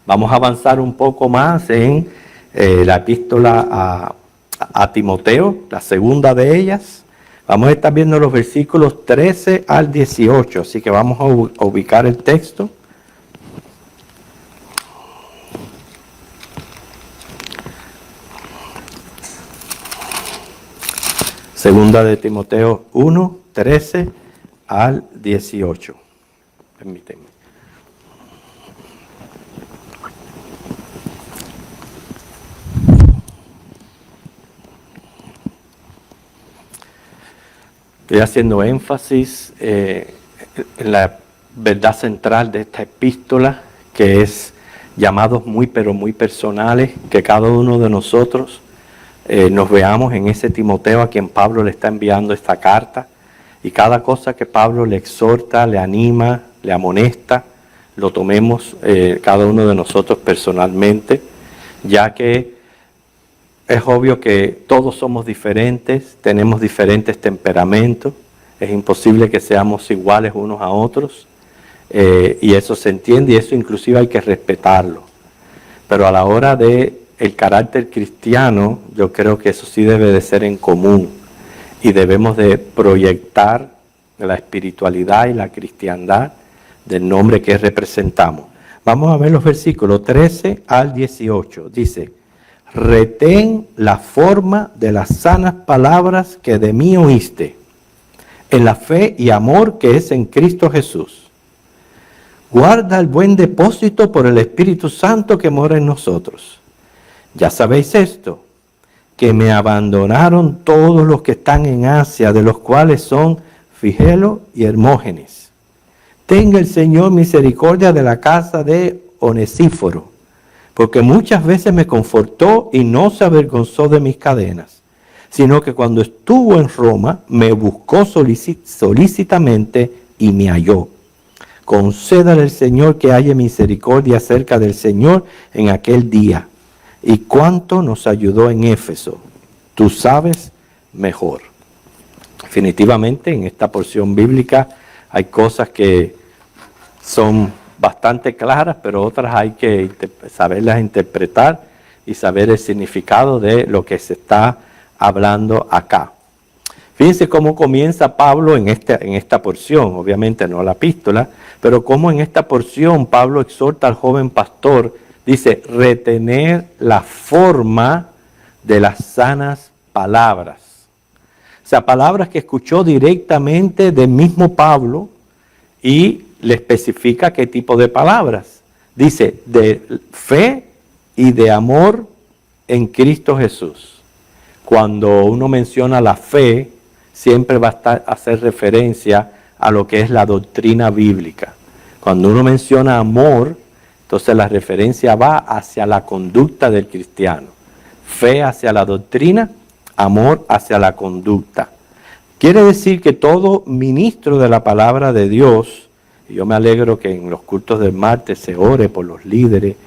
Vamos a avanzar un poco más en la epístola a Timoteo, la segunda de ellas. Vamos a estar viendo los versículos 13 al 18, así que vamos a ubicar el texto. Segunda de Timoteo 1, 13 al 18. Permítanme. Estoy haciendo énfasis en la verdad central de esta epístola, que es llamados muy pero muy personales, que cada uno de nosotros nos veamos en ese Timoteo a quien Pablo le está enviando esta carta, y cada cosa que Pablo le exhorta, le anima, le amonesta, lo tomemos cada uno de nosotros personalmente, ya que es obvio que todos somos diferentes, tenemos diferentes temperamentos, es imposible que seamos iguales unos a otros, y eso se entiende, y eso inclusive hay que respetarlo. Pero a la hora de el carácter cristiano, yo creo que eso sí debe de ser en común, y debemos de proyectar la espiritualidad y la cristiandad del nombre que representamos. Vamos a ver los versículos 13 al 18. Dice: retén la forma de las sanas palabras que de mí oíste, en la fe y amor que es en Cristo Jesús. Guarda el buen depósito por el Espíritu Santo que mora en nosotros. Ya sabéis esto, que me abandonaron todos los que están en Asia, de los cuales son Figelo y Hermógenes. Tenga el Señor misericordia de la casa de Onesíforo, porque muchas veces me confortó y no se avergonzó de mis cadenas, sino que cuando estuvo en Roma me buscó solícitamente y me halló. Concédale el Señor que haya misericordia acerca del Señor en aquel día. Y cuánto nos ayudó en Éfeso, tú sabes mejor. Definitivamente en esta porción bíblica hay cosas que son bastante claras, pero otras hay que saberlas interpretar y saber el significado de lo que se está hablando acá. Fíjense cómo comienza Pablo en esta porción, obviamente no la epístola, pero cómo en esta porción Pablo exhorta al joven pastor, dice, retener la forma de las sanas palabras. O sea, palabras que escuchó directamente del mismo Pablo, y le especifica qué tipo de palabras. Dice, de fe y de amor en Cristo Jesús. Cuando uno menciona la fe, siempre va a hacer referencia a lo que es la doctrina bíblica. Cuando uno menciona amor, entonces la referencia va hacia la conducta del cristiano. Fe hacia la doctrina, amor hacia la conducta. Quiere decir que todo ministro de la palabra de Dios, y yo me alegro que en los cultos del martes se ore por los líderes,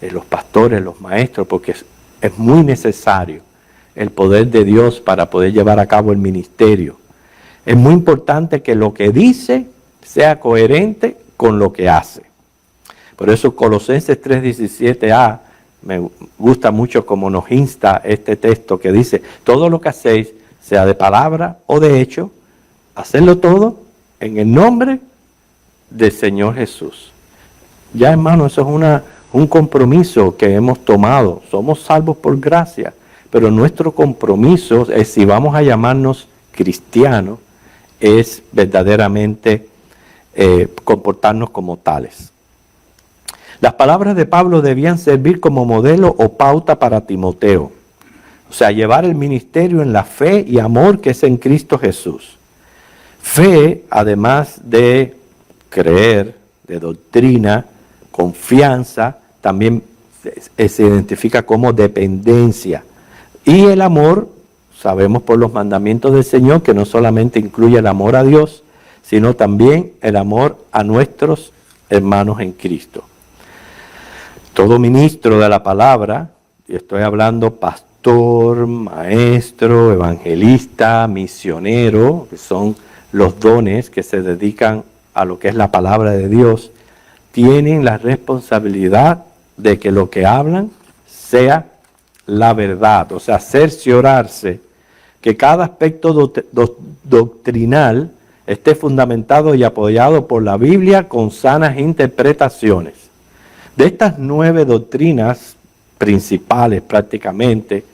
los pastores, los maestros, porque es muy necesario el poder de Dios para poder llevar a cabo el ministerio. Es muy importante que lo que dice sea coherente con lo que hace. Por eso Colosenses 3:17a, me gusta mucho como nos insta este texto que dice, todo lo que hacéis, sea de palabra o de hecho, hacedlo todo en el nombre del Señor Jesús. Ya hermano, eso es un compromiso que hemos tomado. Somos salvos por gracia, pero nuestro compromiso es, si vamos a llamarnos cristianos, es verdaderamente comportarnos como tales. Las palabras de Pablo debían servir como modelo o pauta para Timoteo. O sea, llevar el ministerio en la fe y amor que es en Cristo Jesús. Fe, además de creer, de doctrina, confianza, también se identifica como dependencia. Y el amor, sabemos por los mandamientos del Señor, que no solamente incluye el amor a Dios, sino también el amor a nuestros hermanos en Cristo. Todo ministro de la palabra, y estoy hablando pastor, maestro, evangelista, misionero, que son los dones que se dedican a lo que es la palabra de Dios, tienen la responsabilidad de que lo que hablan sea la verdad, o sea, cerciorarse que cada aspecto doctrinal esté fundamentado y apoyado por la Biblia con sanas interpretaciones. De estas 9 doctrinas principales prácticamente,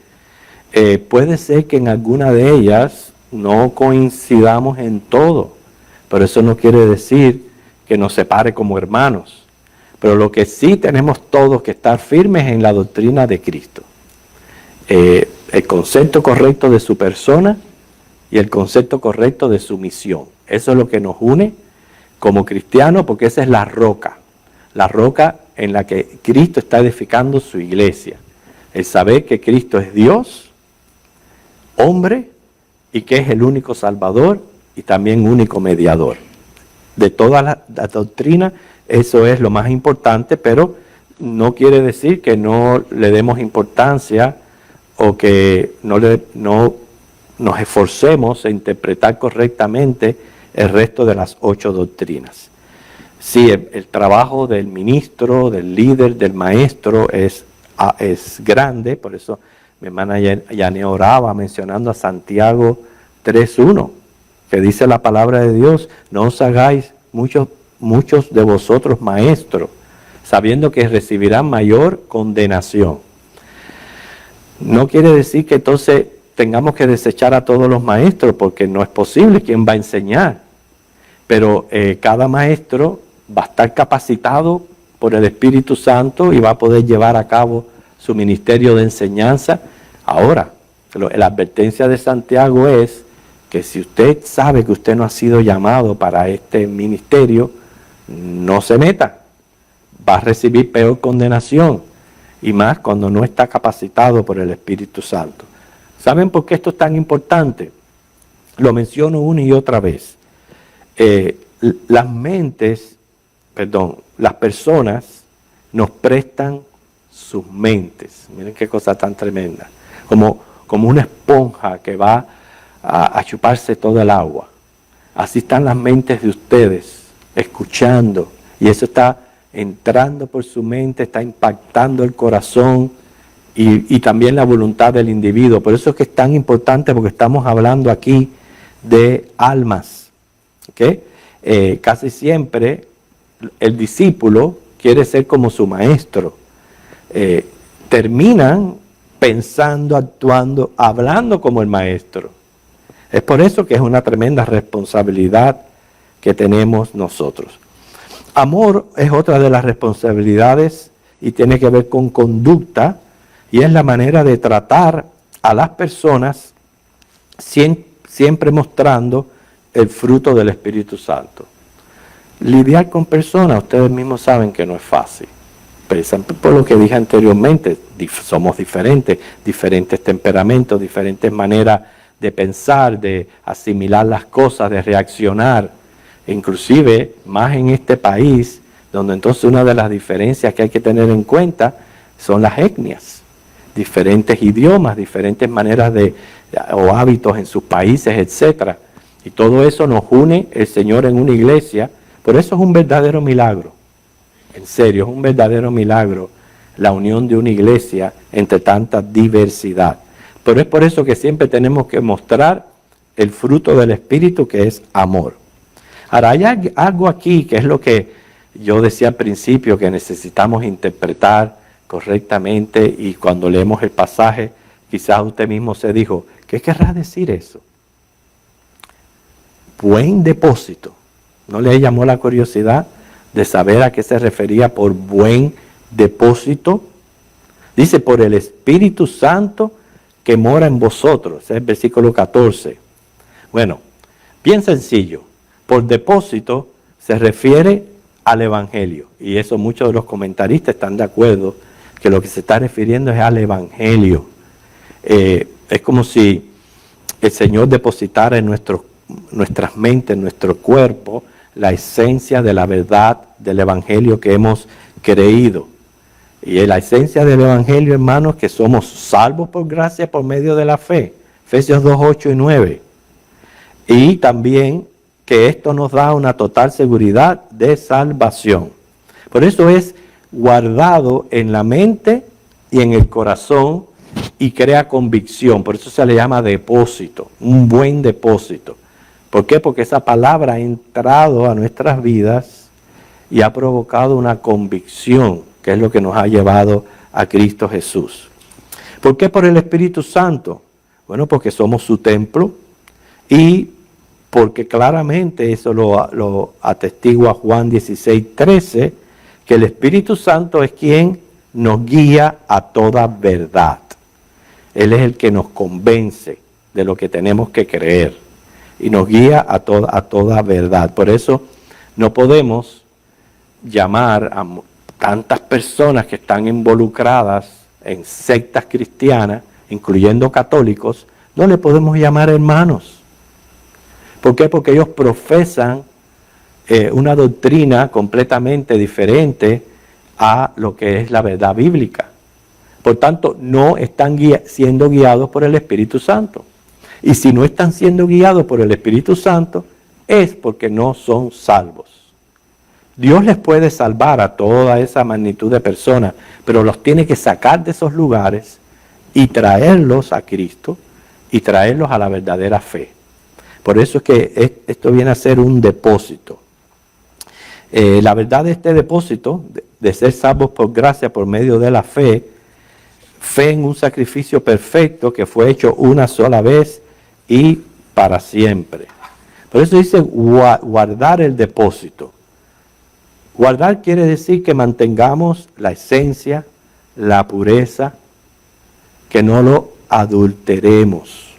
puede ser que en alguna de ellas no coincidamos en todo, pero eso no quiere decir que nos separe como hermanos. Pero lo que sí tenemos todos que estar firmes en la doctrina de Cristo. El concepto correcto de su persona y el concepto correcto de su misión. Eso es lo que nos une como cristianos, porque esa es la roca en la que Cristo está edificando su iglesia. El saber que Cristo es Dios, hombre, y que es el único Salvador y también único mediador. De toda la doctrina, eso es lo más importante, pero no quiere decir que no le demos importancia o que no nos esforcemos en interpretar correctamente el resto de las 8 doctrinas. Sí, el trabajo del ministro, del líder, del maestro es grande, por eso mi hermana Yané oraba mencionando a Santiago 3:1, que dice la palabra de Dios: no os hagáis muchos de vosotros maestros, sabiendo que recibirán mayor condenación. No quiere decir que entonces tengamos que desechar a todos los maestros, porque no es posible. ¿Quién va a enseñar? Pero cada maestro va a estar capacitado por el Espíritu Santo y va a poder llevar a cabo su ministerio de enseñanza. Ahora, la advertencia de Santiago es que si usted sabe que usted no ha sido llamado para este ministerio, no se meta. Va a recibir peor condenación, y más cuando no está capacitado por el Espíritu Santo. ¿Saben por qué esto es tan importante? Lo menciono una y otra vez. Las personas nos prestan sus mentes. Miren qué cosa tan tremenda. Como una esponja que va a chuparse todo el agua. Así están las mentes de ustedes, escuchando, y eso está entrando por su mente, está impactando el corazón y también la voluntad del individuo. Por eso es que es tan importante, porque estamos hablando aquí de almas. ¿Okay? Casi siempre el discípulo quiere ser como su maestro. Terminan pensando, actuando, hablando como el maestro. Es por eso que es una tremenda responsabilidad que tenemos nosotros. Amor es otra de las responsabilidades y tiene que ver con conducta, y es la manera de tratar a las personas siempre mostrando el fruto del Espíritu Santo. Lidiar con personas, ustedes mismos saben que no es fácil. Por lo que dije anteriormente, somos diferentes temperamentos, diferentes maneras de pensar, de asimilar las cosas, de reaccionar. Inclusive, más en este país, donde entonces una de las diferencias que hay que tener en cuenta son las etnias. Diferentes idiomas, diferentes maneras o hábitos en sus países, etc. Y todo eso nos une el Señor en una iglesia. Por eso es un verdadero milagro. En serio, es un verdadero milagro la unión de una iglesia entre tanta diversidad. Pero es por eso que siempre tenemos que mostrar el fruto del Espíritu, que es amor. Ahora, hay algo aquí que es lo que yo decía al principio, que necesitamos interpretar correctamente, y cuando leemos el pasaje, quizás usted mismo se dijo, ¿qué querrá decir eso? Buen depósito. ¿No le llamó la curiosidad de saber a qué se refería por buen depósito? Dice, por el Espíritu Santo que mora en vosotros. Ese es el versículo 14. Bueno, bien sencillo. Por depósito se refiere al Evangelio. Y eso muchos de los comentaristas están de acuerdo, que lo que se está refiriendo es al Evangelio. Es como si el Señor depositara en nuestras mentes, en nuestro cuerpo, la esencia de la verdad del Evangelio que hemos creído. Y la esencia del Evangelio, hermanos, que somos salvos por gracia por medio de la fe. Efesios 2, 8 y 9. Y también que esto nos da una total seguridad de salvación. Por eso es guardado en la mente y en el corazón y crea convicción. Por eso se le llama depósito, un buen depósito. ¿Por qué? Porque esa palabra ha entrado a nuestras vidas y ha provocado una convicción, que es lo que nos ha llevado a Cristo Jesús. ¿Por qué por el Espíritu Santo? Bueno, porque somos su templo y porque claramente eso lo atestigua Juan 16:13, que el Espíritu Santo es quien nos guía a toda verdad. Él es el que nos convence de lo que tenemos que creer y nos guía a toda verdad. Por eso no podemos llamar a tantas personas que están involucradas en sectas cristianas, incluyendo católicos, no le podemos llamar hermanos. ¿Por qué? Porque ellos profesan una doctrina completamente diferente a lo que es la verdad bíblica. Por tanto, no están siendo guiados por el Espíritu Santo. Y si no están siendo guiados por el Espíritu Santo, es porque no son salvos. Dios les puede salvar a toda esa magnitud de personas, pero los tiene que sacar de esos lugares y traerlos a Cristo y traerlos a la verdadera fe. Por eso es que esto viene a ser un depósito. La verdad de este depósito, de ser salvos por gracia por medio de la fe en un sacrificio perfecto que fue hecho una sola vez y para siempre. Por eso dice guardar el depósito. Guardar quiere decir que mantengamos la esencia, la pureza, que no lo adulteremos.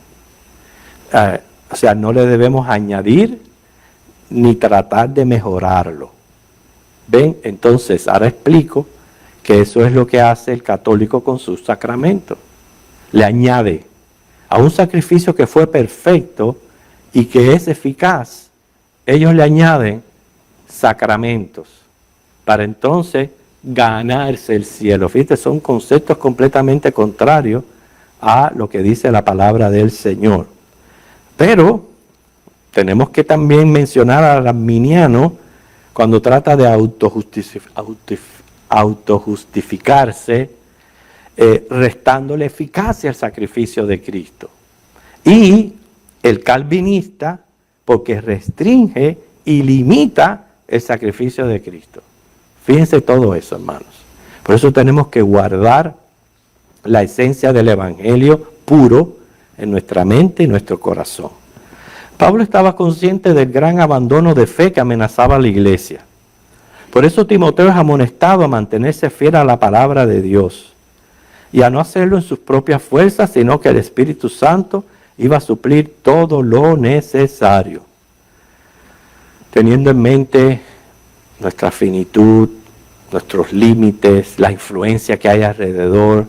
O sea, no le debemos añadir ni tratar de mejorarlo. ¿Ven? Entonces, ahora explico que eso es lo que hace el católico con sus sacramentos. Le añade a un sacrificio que fue perfecto y que es eficaz, ellos le añaden sacramentos para entonces ganarse el cielo. Fíjate, son conceptos completamente contrarios a lo que dice la palabra del Señor. Pero tenemos que también mencionar al arminiano cuando trata de autojustificarse, restándole eficacia al sacrificio de Cristo. Y el calvinista, porque restringe y limita el sacrificio de Cristo. Fíjense todo eso, hermanos. Por eso tenemos que guardar la esencia del Evangelio puro en nuestra mente y nuestro corazón. Pablo estaba consciente del gran abandono de fe que amenazaba a la iglesia. Por eso Timoteo es amonestado a mantenerse fiel a la palabra de Dios y a no hacerlo en sus propias fuerzas, sino que el Espíritu Santo iba a suplir todo lo necesario. Teniendo en mente nuestra finitud, nuestros límites, la influencia que hay alrededor,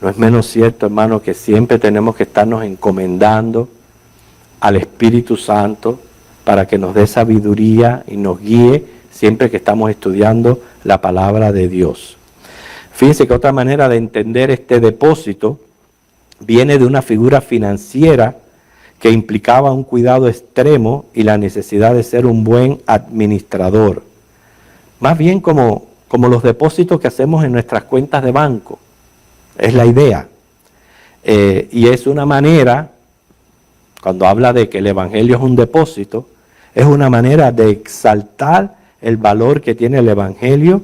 no es menos cierto, hermano, que siempre tenemos que estarnos encomendando al Espíritu Santo para que nos dé sabiduría y nos guíe siempre que estamos estudiando la palabra de Dios. Fíjense que otra manera de entender este depósito viene de una figura financiera que implicaba un cuidado extremo y la necesidad de ser un buen administrador. Más bien como los depósitos que hacemos en nuestras cuentas de banco. Es la idea. Y es una manera, cuando habla de que el Evangelio es un depósito, es una manera de exaltar el valor que tiene el Evangelio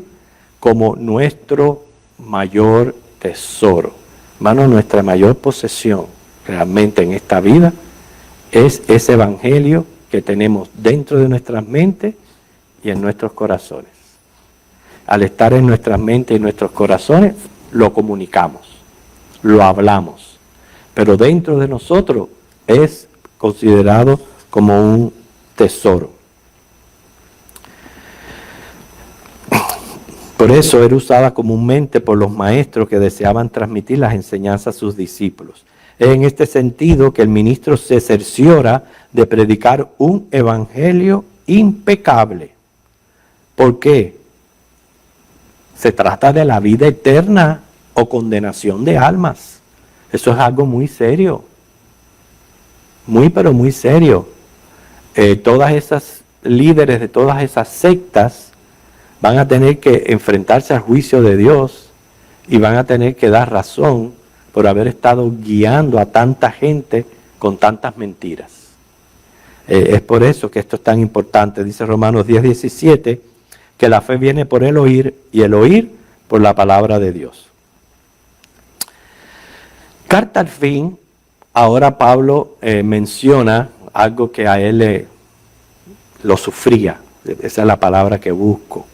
como nuestro mayor tesoro. Hermano, nuestra mayor posesión realmente en esta vida es ese Evangelio que tenemos dentro de nuestras mentes y en nuestros corazones. Al estar en nuestras mentes y nuestros corazones, lo comunicamos, lo hablamos, pero dentro de nosotros es considerado como un tesoro. Por eso era usada comúnmente por los maestros que deseaban transmitir las enseñanzas a sus discípulos. Es en este sentido que el ministro se cerciora de predicar un evangelio impecable. ¿Por qué? Se trata de la vida eterna o condenación de almas. Eso es algo muy serio. Muy, pero muy serio. Todas esas líderes de todas esas sectas van a tener que enfrentarse al juicio de Dios y van a tener que dar razón por haber estado guiando a tanta gente con tantas mentiras. Es por eso que esto es tan importante. Dice Romanos 10:17, que la fe viene por el oír y el oír por la palabra de Dios. Carta al fin, ahora Pablo menciona algo que a él lo sufría, esa es la palabra que busco,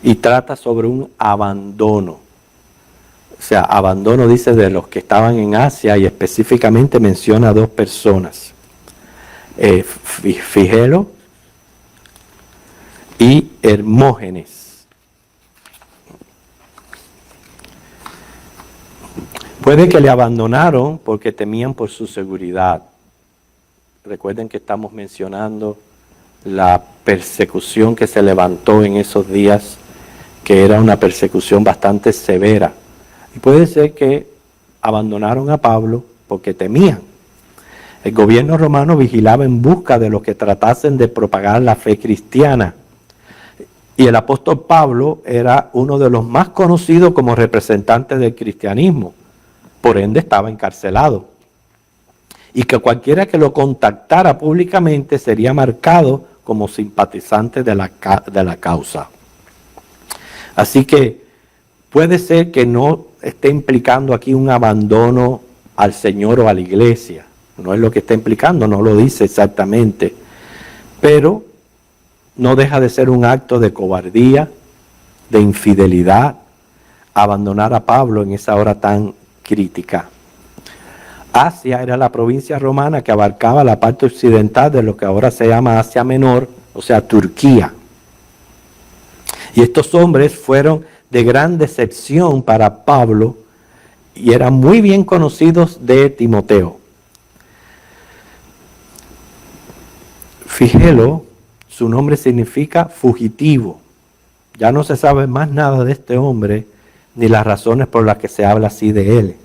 y trata sobre un abandono. O sea, abandono dice de los que estaban en Asia y específicamente menciona a dos personas, Figelo y Hermógenes. Puede que le abandonaron porque temían por su seguridad. Recuerden que estamos mencionando la persecución que se levantó en esos días, que era una persecución bastante severa. Y puede ser que abandonaron a Pablo porque temían. El gobierno romano vigilaba en busca de los que tratasen de propagar la fe cristiana. Y el apóstol Pablo era uno de los más conocidos como representante del cristianismo. Por ende estaba encarcelado. Y que cualquiera que lo contactara públicamente sería marcado como simpatizante de la causa. Así que puede ser que no esté implicando aquí un abandono al Señor o a la iglesia. No es lo que está implicando, no lo dice exactamente. Pero no deja de ser un acto de cobardía, de infidelidad, abandonar a Pablo en esa hora tan crítica. Asia era la provincia romana que abarcaba la parte occidental de lo que ahora se llama Asia Menor, o sea, Turquía. Y estos hombres fueron de gran decepción para Pablo y eran muy bien conocidos de Timoteo. Figelo, su nombre significa fugitivo. Ya no se sabe más nada de este hombre ni las razones por las que se habla así de él.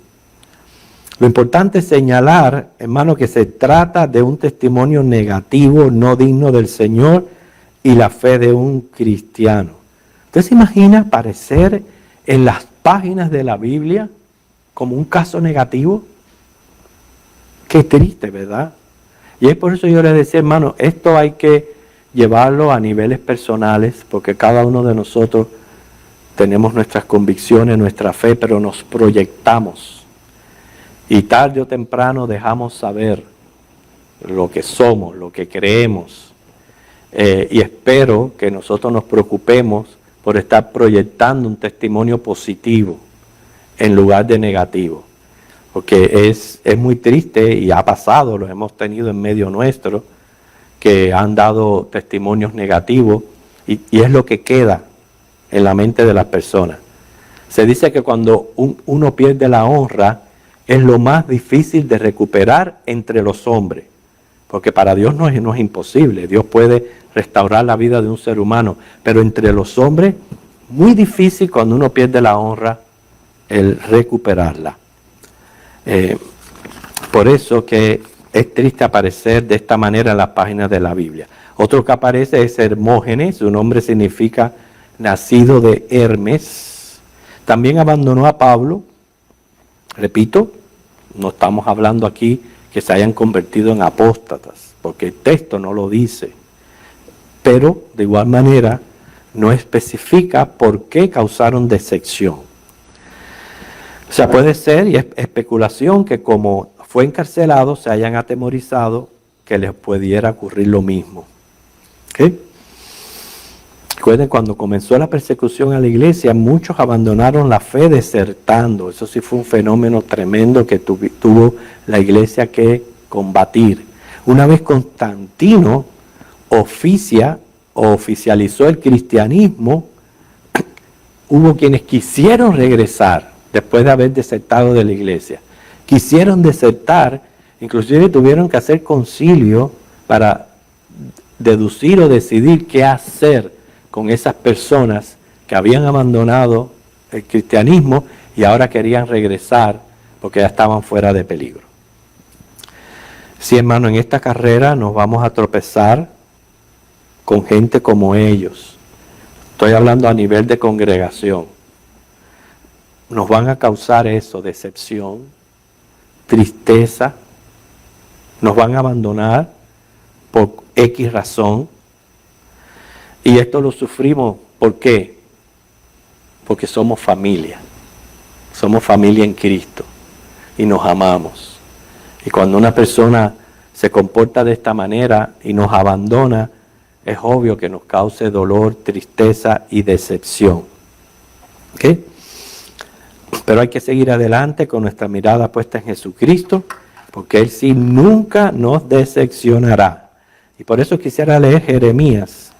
Lo importante es señalar, hermano, que se trata de un testimonio negativo, no digno del Señor y la fe de un cristiano. ¿Usted se imagina aparecer en las páginas de la Biblia como un caso negativo? Qué triste, ¿verdad? Y es por eso yo les decía, hermano, esto hay que llevarlo a niveles personales, porque cada uno de nosotros tenemos nuestras convicciones, nuestra fe, pero nos proyectamos. Y tarde o temprano dejamos saber lo que somos, lo que creemos. Y espero que nosotros nos preocupemos por estar proyectando un testimonio positivo en lugar de negativo. Porque es muy triste y ha pasado, lo hemos tenido en medio nuestro, que han dado testimonios negativos y es lo que queda en la mente de las personas. Se dice que cuando uno pierde la honra, es lo más difícil de recuperar entre los hombres, porque para Dios no es imposible. Dios puede restaurar la vida de un ser humano, pero entre los hombres, muy difícil cuando uno pierde la honra, el recuperarla. Por eso que es triste aparecer de esta manera en las páginas de la Biblia. Otro que aparece es Hermógenes, su nombre significa nacido de Hermes. También abandonó a Pablo. Repito, no estamos hablando aquí que se hayan convertido en apóstatas, porque el texto no lo dice. Pero, de igual manera, no especifica por qué causaron decepción. O sea, puede ser, y es especulación, que como fue encarcelado, se hayan atemorizado que les pudiera ocurrir lo mismo. ¿Okay? Recuerden, cuando comenzó la persecución a la iglesia, muchos abandonaron la fe desertando. Eso sí fue un fenómeno tremendo que tuvo la iglesia que combatir. Una vez Constantino oficializó el cristianismo, hubo quienes quisieron regresar después de haber desertado de la iglesia. Quisieron desertar, inclusive tuvieron que hacer concilio para deducir o decidir qué hacer con esas personas que habían abandonado el cristianismo y ahora querían regresar porque ya estaban fuera de peligro. Sí, hermano, en esta carrera nos vamos a tropezar con gente como ellos. Estoy hablando a nivel de congregación. Nos van a causar eso, decepción, tristeza, nos van a abandonar por X razón. Y esto lo sufrimos, ¿por qué? Porque somos familia en Cristo y nos amamos. Y cuando una persona se comporta de esta manera y nos abandona, es obvio que nos cause dolor, tristeza y decepción. ¿Ok? Pero hay que seguir adelante con nuestra mirada puesta en Jesucristo, porque Él sí nunca nos decepcionará. Y por eso quisiera leer Jeremías,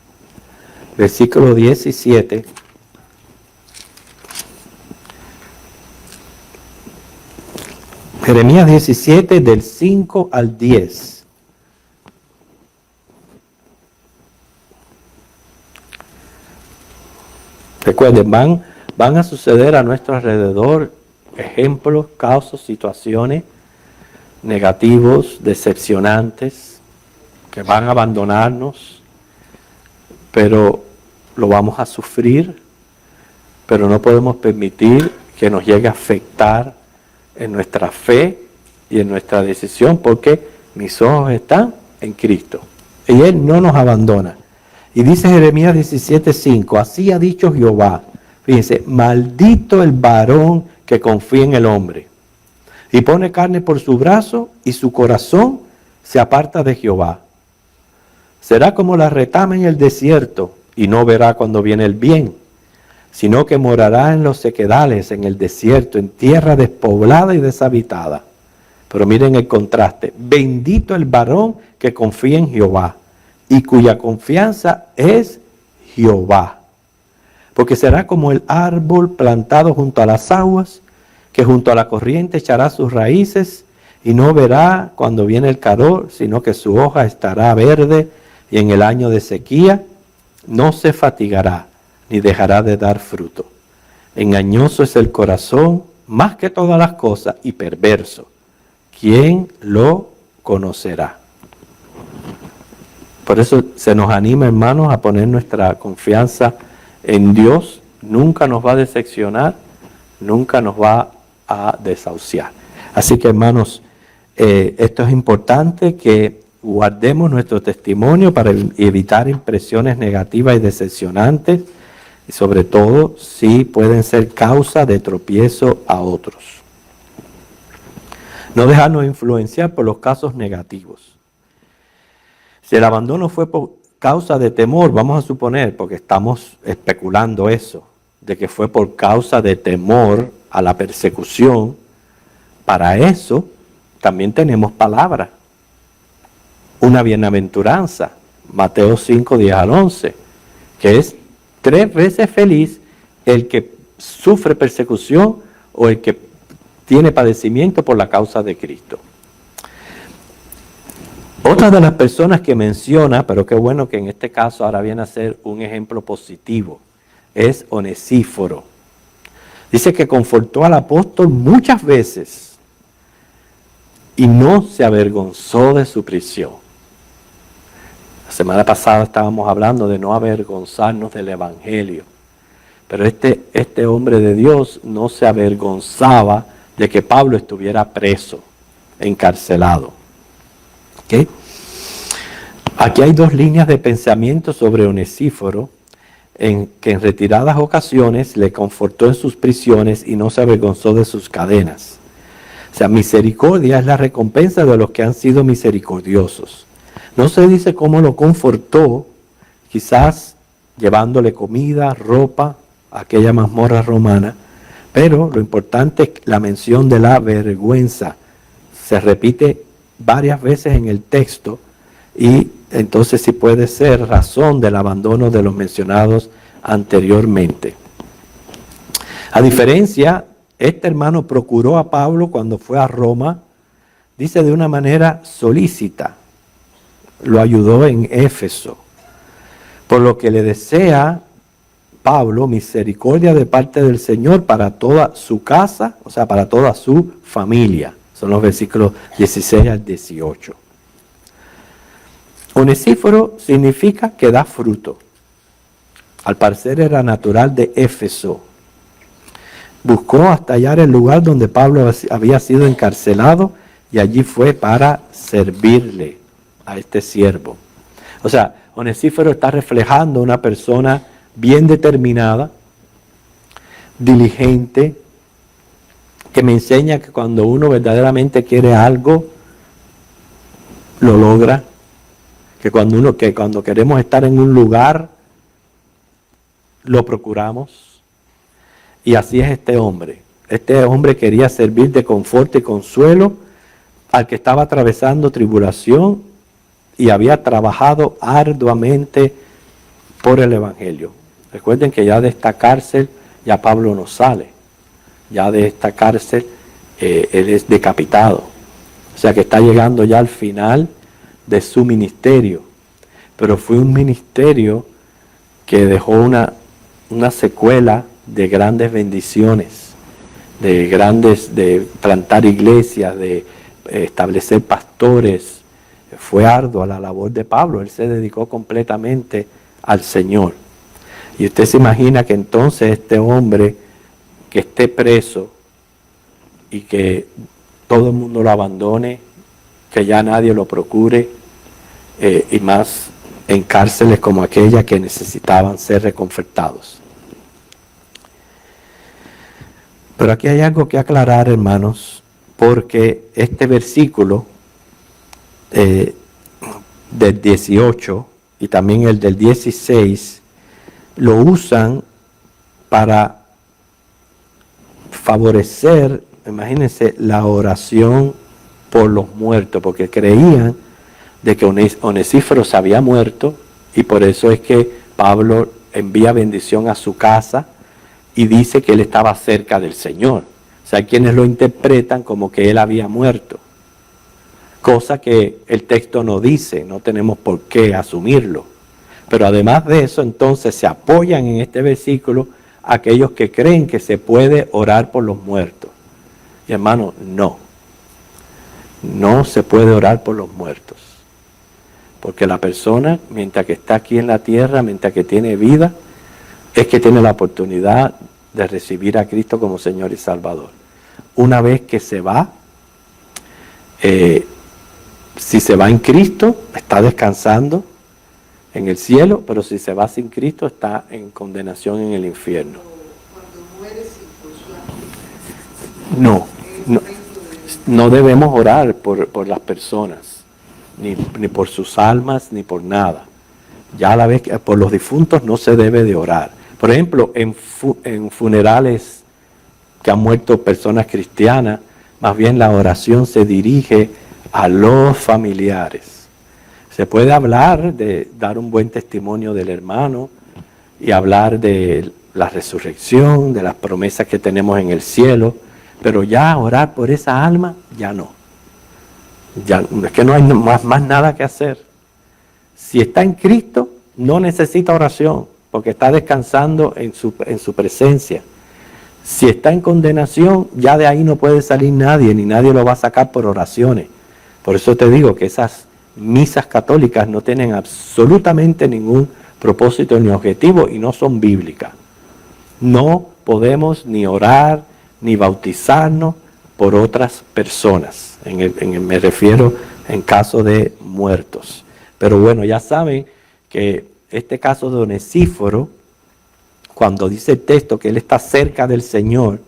versículo 17. Jeremías 17, del 5 al 10. Recuerden, van a suceder a nuestro alrededor ejemplos, causas, situaciones negativos, decepcionantes, que van a abandonarnos, pero lo vamos a sufrir, pero no podemos permitir que nos llegue a afectar en nuestra fe y en nuestra decisión, porque mis ojos están en Cristo y Él no nos abandona. Y dice Jeremías 17:5, así ha dicho Jehová, fíjense, maldito el varón que confía en el hombre y pone carne por su brazo y su corazón se aparta de Jehová. Será como la retama en el desierto y no verá cuando viene el bien, sino que morará en los sequedales, en el desierto, en tierra despoblada y deshabitada. Pero miren el contraste, bendito el varón que confía en Jehová y cuya confianza es Jehová. Porque será como el árbol plantado junto a las aguas, que junto a la corriente echará sus raíces y no verá cuando viene el calor, sino que su hoja estará verde y en el año de sequía no se fatigará ni dejará de dar fruto. Engañoso es el corazón más que todas las cosas y perverso. ¿Quién lo conocerá? Por eso se nos anima, hermanos, a poner nuestra confianza en Dios. Nunca nos va a decepcionar, nunca nos va a desahuciar. Así que, hermanos, esto es importante, que guardemos nuestro testimonio para evitar impresiones negativas y decepcionantes, y sobre todo si pueden ser causa de tropiezo a otros. No dejarnos influenciar por los casos negativos. Si el abandono fue por causa de temor, vamos a suponer, porque estamos especulando eso, de que fue por causa de temor a la persecución, para eso también tenemos palabra. Una bienaventuranza, Mateo 5, 10 al 11, que es 3 veces feliz el que sufre persecución o el que tiene padecimiento por la causa de Cristo. Otra de las personas que menciona, pero qué bueno que en este caso ahora viene a ser un ejemplo positivo, es Onesíforo. Dice que confortó al apóstol muchas veces y no se avergonzó de su prisión. La semana pasada estábamos hablando de no avergonzarnos del Evangelio, pero este hombre de Dios no se avergonzaba de que Pablo estuviera preso, encarcelado. ¿Okay? Aquí hay 2 líneas de pensamiento sobre Onesíforo, en que en retiradas ocasiones le confortó en sus prisiones y no se avergonzó de sus cadenas. O sea, misericordia es la recompensa de los que han sido misericordiosos. No se dice cómo lo confortó, quizás llevándole comida, ropa, a aquella mazmorra romana, pero lo importante es la mención de la vergüenza. Se repite varias veces en el texto y entonces sí puede ser razón del abandono de los mencionados anteriormente. A diferencia, este hermano procuró a Pablo cuando fue a Roma, dice de una manera solícita, lo ayudó en Éfeso, por lo que le desea Pablo misericordia de parte del Señor para toda su casa, o sea, para toda su familia. Son los versículos 16 al 18. Onesíforo significa que da fruto. Al parecer era natural de Éfeso. Buscó hasta hallar el lugar donde Pablo había sido encarcelado y allí fue para servirle a este siervo. O sea, Onesíforo está reflejando una persona bien determinada, diligente, que me enseña que cuando uno verdaderamente quiere algo, lo logra. Que cuando queremos estar en un lugar, lo procuramos. Y así es este hombre. Este hombre quería servir de confort y consuelo al que estaba atravesando tribulación y había trabajado arduamente por el Evangelio. Recuerden que ya de esta cárcel, ya Pablo no sale. Ya de esta cárcel, él es decapitado. O sea que está llegando ya al final de su ministerio. Pero fue un ministerio que dejó una secuela de grandes bendiciones, de plantar iglesias, de establecer pastores. Fue ardua la labor de Pablo, él se dedicó completamente al Señor. Y usted se imagina que entonces este hombre que esté preso y que todo el mundo lo abandone, que ya nadie lo procure, y más en cárceles como aquella que necesitaban ser reconfortados. Pero aquí hay algo que aclarar, hermanos, porque este versículo del 18 y también el del 16 lo usan para favorecer, imagínense, la oración por los muertos, porque creían de que Onesíforo se había muerto y por eso es que Pablo envía bendición a su casa y dice que él estaba cerca del Señor. O sea, hay quienes lo interpretan como que él había muerto, cosa que el texto no dice, no tenemos por qué asumirlo. Pero además de eso, entonces se apoyan en este versículo aquellos que creen que se puede orar por los muertos. Y hermano, no se puede orar por los muertos. Porque la persona, mientras que está aquí en la tierra, mientras que tiene vida, es que tiene la oportunidad de recibir a Cristo como Señor y Salvador. Una vez que se va, si se va en Cristo, está descansando en el cielo, pero si se va sin Cristo, está en condenación en el infierno. No debemos orar por las personas, ni por sus almas, ni por nada. Ya a la vez que por los difuntos no se debe de orar. Por ejemplo, en funerales que han muerto personas cristianas, más bien la oración se dirige a los familiares. Se puede hablar de dar un buen testimonio del hermano y hablar de la resurrección, de las promesas que tenemos en el cielo, pero ya orar por esa alma, ya no. Ya, es que no hay más nada que hacer. Si está en Cristo, no necesita oración, porque está descansando en su presencia. Si está en condenación, ya de ahí no puede salir nadie, ni nadie lo va a sacar por oraciones. Por eso te digo que esas misas católicas no tienen absolutamente ningún propósito ni objetivo y no son bíblicas. No podemos ni orar, ni bautizarnos por otras personas. Me refiero en caso de muertos. Pero bueno, ya saben que este caso de Onesíforo, cuando dice el texto que él está cerca del Señor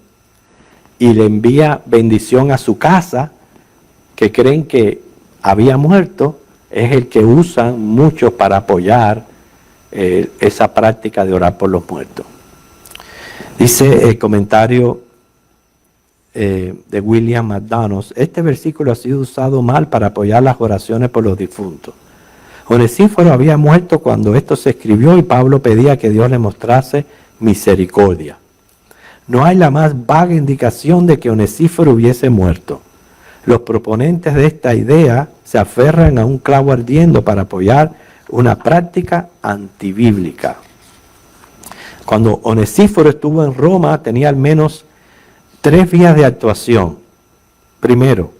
y le envía bendición a su casa, que creen que había muerto, es el que usan muchos para apoyar esa práctica de orar por los muertos. Dice el comentario de William McDonough, este versículo ha sido usado mal para apoyar las oraciones por los difuntos. Onesíforo había muerto cuando esto se escribió y Pablo pedía que Dios le mostrase misericordia. No hay la más vaga indicación de que Onesíforo hubiese muerto. Los proponentes de esta idea se aferran a un clavo ardiendo para apoyar una práctica antibíblica. Cuando Onesíforo estuvo en Roma, tenía al menos 3 vías de actuación. Primero,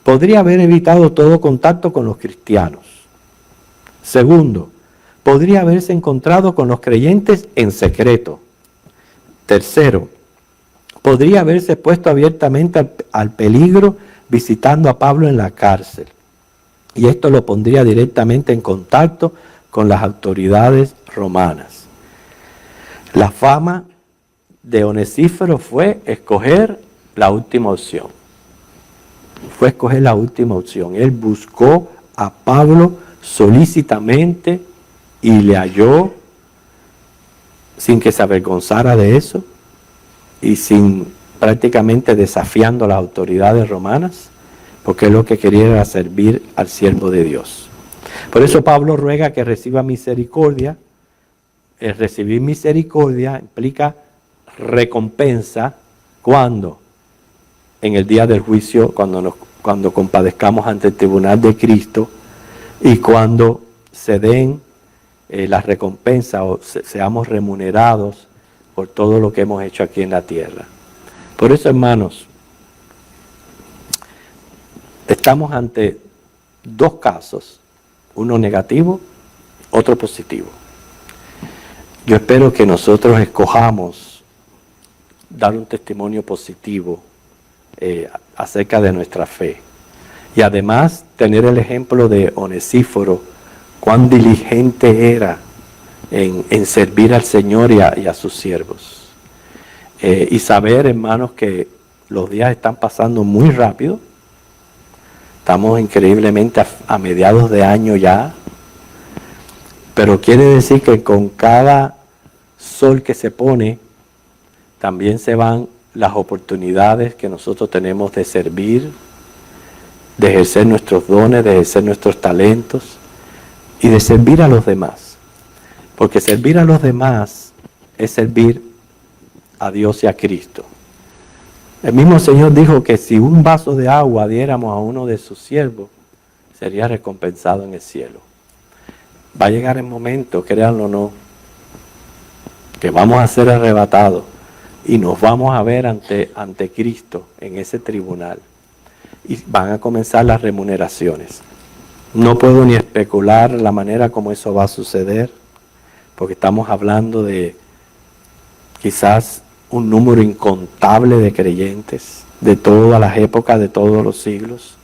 podría haber evitado todo contacto con los cristianos. Segundo, podría haberse encontrado con los creyentes en secreto. Tercero, podría haberse puesto abiertamente al peligro visitando a Pablo en la cárcel. Y esto lo pondría directamente en contacto con las autoridades romanas. La fama de Onesíforo fue escoger la última opción. Él buscó a Pablo solícitamente y le halló sin que se avergonzara de eso y sin prácticamente desafiando a las autoridades romanas, porque lo que quería era servir al siervo de Dios. Por eso Pablo ruega que reciba misericordia. El recibir misericordia implica recompensa. ¿Cuándo? En el día del juicio, cuando compadezcamos ante el tribunal de Cristo y cuando se den las recompensas o seamos remunerados por todo lo que hemos hecho aquí en la tierra. Por eso, hermanos, estamos ante dos casos, uno negativo, otro positivo. Yo espero que nosotros escojamos dar un testimonio positivo acerca de nuestra fe. Y además tener el ejemplo de Onesíforo, cuán diligente era en servir al Señor y a sus siervos. Y saber, hermanos, que los días están pasando muy rápido. Estamos increíblemente a mediados de año ya. Pero quiere decir que con cada sol que se pone, también se van las oportunidades que nosotros tenemos de servir, de ejercer nuestros dones, de ejercer nuestros talentos y de servir a los demás. Porque servir a los demás es servir a Dios y a Cristo. El mismo Señor dijo que si un vaso de agua diéramos a uno de sus siervos, sería recompensado en el cielo. Va a llegar el momento, créanlo o no, que vamos a ser arrebatados y nos vamos a ver ante Cristo en ese tribunal. Y van a comenzar las remuneraciones. No puedo ni especular la manera como eso va a suceder, porque estamos hablando de quizás un número incontable de creyentes de todas las épocas, de todos los siglos.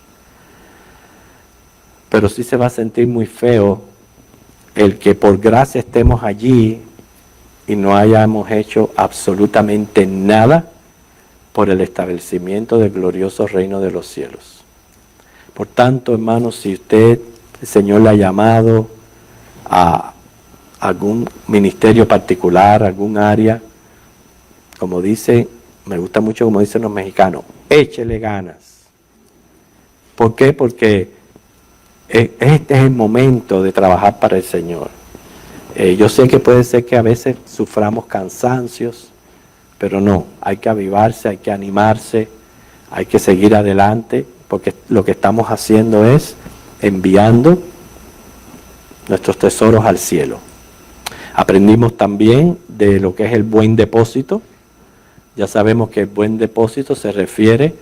Pero sí se va a sentir muy feo el que por gracia estemos allí y no hayamos hecho absolutamente nada por el establecimiento del glorioso reino de los cielos. Por tanto, hermanos, si usted, el Señor le ha llamado a algún ministerio particular, algún área, como dice, me gusta mucho como dicen los mexicanos, échele ganas. ¿Por qué? Porque este es el momento de trabajar para el Señor. Yo sé que puede ser que a veces suframos cansancios, pero no, hay que avivarse, hay que animarse, hay que seguir adelante, porque lo que estamos haciendo es enviando nuestros tesoros al cielo. Aprendimos también de lo que es el buen depósito. Ya sabemos que el buen depósito se refiere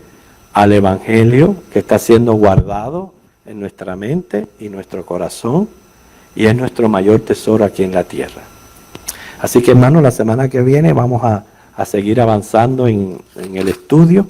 al Evangelio que está siendo guardado en nuestra mente y nuestro corazón, y es nuestro mayor tesoro aquí en la tierra. Así que, hermanos, la semana que viene vamos a seguir avanzando en el estudio.